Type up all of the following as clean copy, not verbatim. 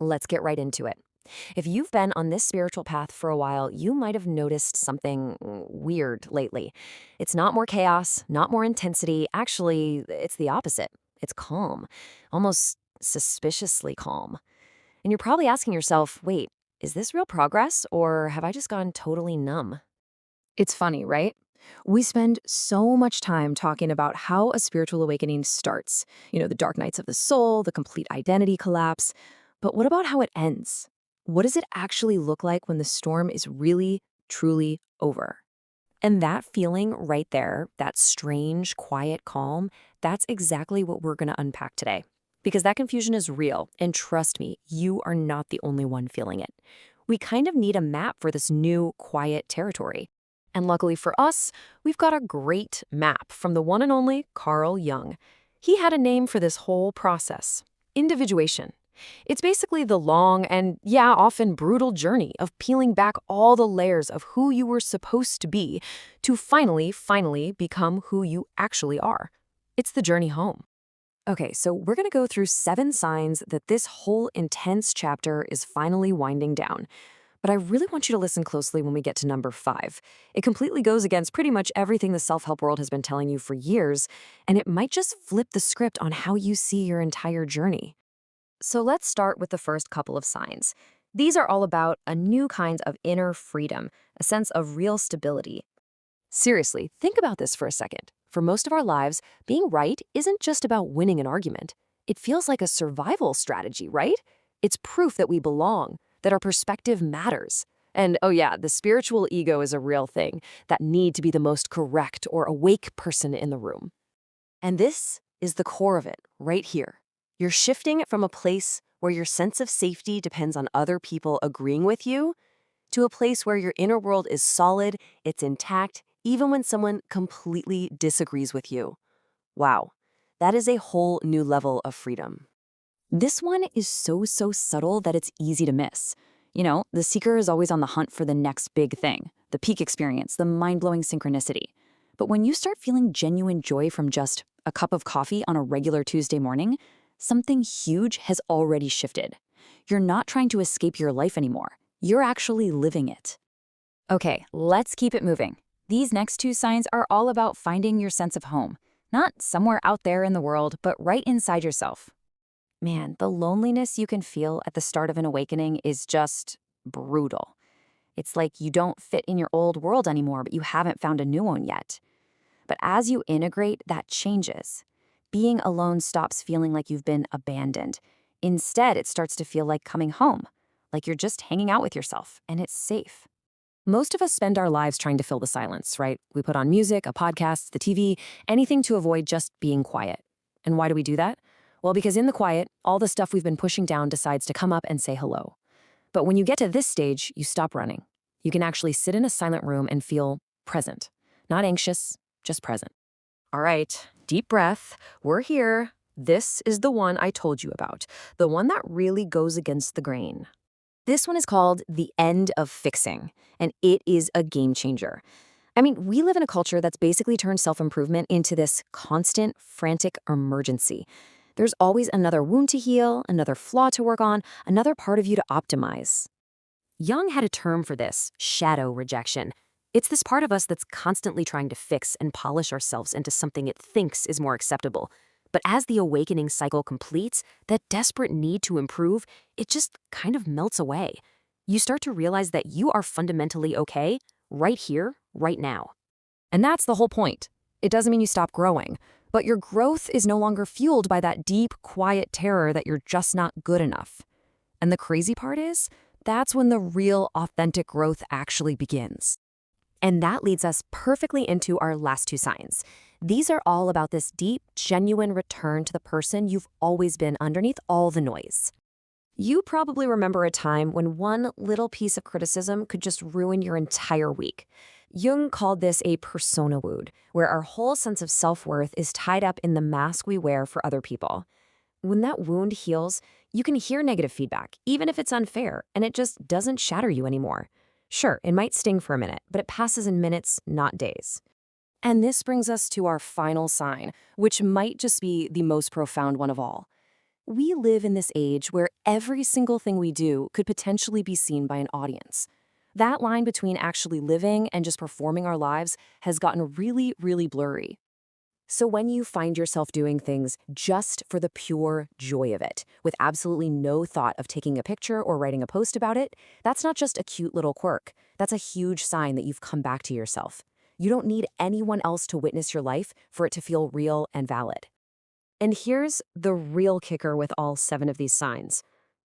Let's get right into it. If you've been on this spiritual path for a while, you might have noticed something weird lately. It's not more chaos, not more intensity. Actually, it's the opposite. It's calm, almost suspiciously calm. And you're probably asking yourself, wait, is this real progress or have I just gone totally numb? It's funny, right? We spend so much time talking about how a spiritual awakening starts. The dark nights of the soul, the complete identity collapse. But what about how it ends? What does it actually look like when the storm is really, truly over? And that feeling right there, that strange, quiet calm, that's exactly what we're going to unpack today. Because that confusion is real, and trust me, you are not the only one feeling it. We kind of need a map for this new, quiet territory. And luckily for us, we've got a great map from the one and only Carl Jung. He had a name for this whole process: individuation. It's basically the long and, yeah, often brutal journey of peeling back all the layers of who you were supposed to be to finally become who you actually are. It's the journey home. Okay, so we're going to go through 7 signs that this whole intense chapter is finally winding down. But I really want you to listen closely when we get to number 5. It completely goes against pretty much everything the self-help world has been telling you for years, and it might just flip the script on how you see your entire journey. So let's start with the first couple of signs. These are all about a new kind of inner freedom, a sense of real stability. Seriously, think about this for a second. For most of our lives, being right isn't just about winning an argument. It feels like a survival strategy, right? It's proof that we belong, that our perspective matters. And oh yeah, the spiritual ego is a real thing, that need to be the most correct or awake person in the room. And this is the core of it, right here. You're shifting from a place where your sense of safety depends on other people agreeing with you to a place where your inner world is solid, it's intact, even when someone completely disagrees with you. Wow, that is a whole new level of freedom. This one is so subtle that it's easy to miss. The seeker is always on the hunt for the next big thing, the peak experience, the mind-blowing synchronicity. But when you start feeling genuine joy from just a cup of coffee on a regular Tuesday morning, something huge has already shifted. You're not trying to escape your life anymore. You're actually living it. Okay, let's keep it moving. These next 2 signs are all about finding your sense of home. Not somewhere out there in the world, but right inside yourself. Man, the loneliness you can feel at the start of an awakening is just brutal. It's like you don't fit in your old world anymore, but you haven't found a new one yet. But as you integrate, that changes. Being alone stops feeling like you've been abandoned. Instead, it starts to feel like coming home, like you're just hanging out with yourself, and it's safe. Most of us spend our lives trying to fill the silence, right? We put on music, a podcast, the TV, anything to avoid just being quiet. And why do we do that? Well, because in the quiet, all the stuff we've been pushing down decides to come up and say hello. But when you get to this stage, you stop running. You can actually sit in a silent room and feel present, not anxious, just present. All right, deep breath. We're here. This is the one I told you about, the one that really goes against the grain. This one is called The End of Fixing, and it is a game changer. I mean, we live in a culture that's basically turned self-improvement into this constant, frantic emergency. There's always another wound to heal, another flaw to work on, another part of you to optimize. Jung had a term for this: shadow rejection. It's this part of us that's constantly trying to fix and polish ourselves into something it thinks is more acceptable. But as the awakening cycle completes, that desperate need to improve, it just kind of melts away. You start to realize that you are fundamentally okay right here, right now. And that's the whole point. It doesn't mean you stop growing, but your growth is no longer fueled by that deep, quiet terror that you're just not good enough. And the crazy part is, that's when the real, authentic growth actually begins. And that leads us perfectly into our last 2 signs. These are all about this deep, genuine return to the person you've always been underneath all the noise. You probably remember a time when one little piece of criticism could just ruin your entire week. Jung called this a persona wound, where our whole sense of self-worth is tied up in the mask we wear for other people. When that wound heals, you can hear negative feedback, even if it's unfair, and it just doesn't shatter you anymore. Sure, it might sting for a minute, but it passes in minutes, not days. And this brings us to our final sign, which might just be the most profound one of all. We live in this age where every single thing we do could potentially be seen by an audience. That line between actually living and just performing our lives has gotten really, really blurry. So when you find yourself doing things just for the pure joy of it, with absolutely no thought of taking a picture or writing a post about it, that's not just a cute little quirk. That's a huge sign that you've come back to yourself. You don't need anyone else to witness your life for it to feel real and valid. And here's the real kicker with all 7 of these signs.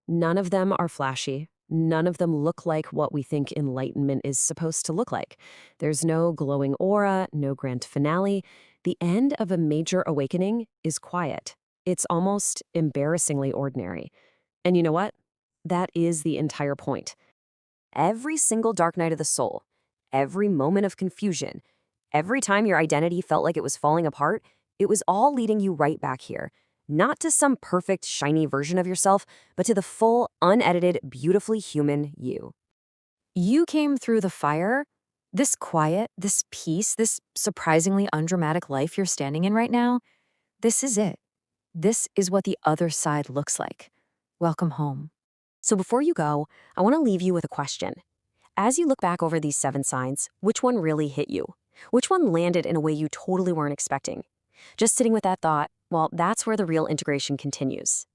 None of them are flashy. None of them look like what we think enlightenment is supposed to look like. There's no glowing aura, no grand finale. The end of a major awakening is quiet. It's almost embarrassingly ordinary. And you know what? That is the entire point. Every single dark night of the soul, every moment of confusion, every time your identity felt like it was falling apart, it was all leading you right back here. Not to some perfect, shiny version of yourself, but to the full, unedited, beautifully human you. You came through the fire. This quiet, this peace, this surprisingly undramatic life you're standing in right now, this is it. This is what the other side looks like. Welcome home. So before you go, I want to leave you with a question. As you look back over these 7 signs, which one really hit you? Which one landed in a way you totally weren't expecting? Just sitting with that thought, well, that's where the real integration continues.